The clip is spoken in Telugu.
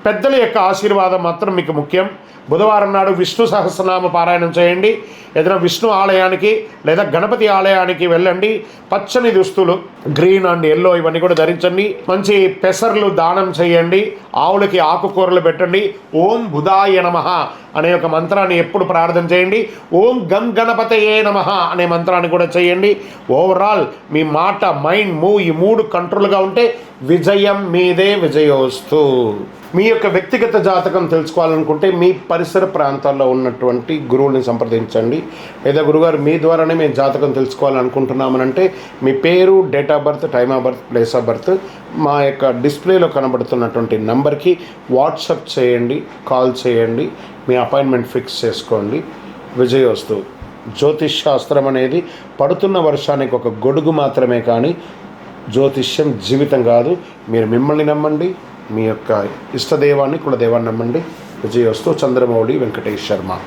పెద్దల యొక్క ఆశీర్వాదం మాత్రం మీకు ముఖ్యం. బుధవారం నాడు విష్ణు సహస్రనామ పారాయణం చేయండి. ఏదైనా విష్ణు ఆలయానికి లేదా గణపతి ఆలయానికి వెళ్ళండి. పచ్చని దుస్తులు, గ్రీన్ అండ్ ఎల్లో ఇవన్నీ కూడా ధరించండి. మంచి పెసర్లు దానం చేయండి. ఆవులకి ఆకుకూరలు పెట్టండి. ఓం బుధాయ నమః అనే ఒక మంత్రాన్ని ఎప్పుడు ప్రార్థన చేయండి. ఓం గం గణపతయే నమః అనే మంత్రాన్ని కూడా చేయండి. ఓవరాల్ మీ మాట, మైండ్, మూవ్ ఈ 3 కంట్రోల్గా ఉంటే విజయం మీదే విజయోస్తు. మీ యొక్క వ్యక్తిగత జాతకం తెలుసుకోవాలనుకుంటే మీ పరిసర ప్రాంతాల్లో ఉన్నటువంటి గురువుని సంప్రదించండి. లేదా గురుగారు మీ ద్వారానే మేము జాతకం తెలుసుకోవాలనుకుంటున్నామనంటే మీ పేరు, date of birth, time of birth, place of birth మా యొక్క డిస్ప్లేలో కనబడుతున్నటువంటి నంబర్కి వాట్సాప్ చేయండి, కాల్ చేయండి. మీ అపాయింట్మెంట్ ఫిక్స్ చేసుకోండి. విజయోస్తు. జ్యోతిష్ శాస్త్రం అనేది పడుతున్న వర్షానికి ఒక గొడుగు మాత్రమే, కానీ జ్యోతిష్యం జీవితం కాదు. మీరు మిమ్మల్ని నమ్మండి, మీ యొక్క ఇష్టదైవాన్ని, కులదైవాన్ని నమ్మండి. విజయోస్తు. చంద్రమౌళి వెంకటేష్ శర్మ.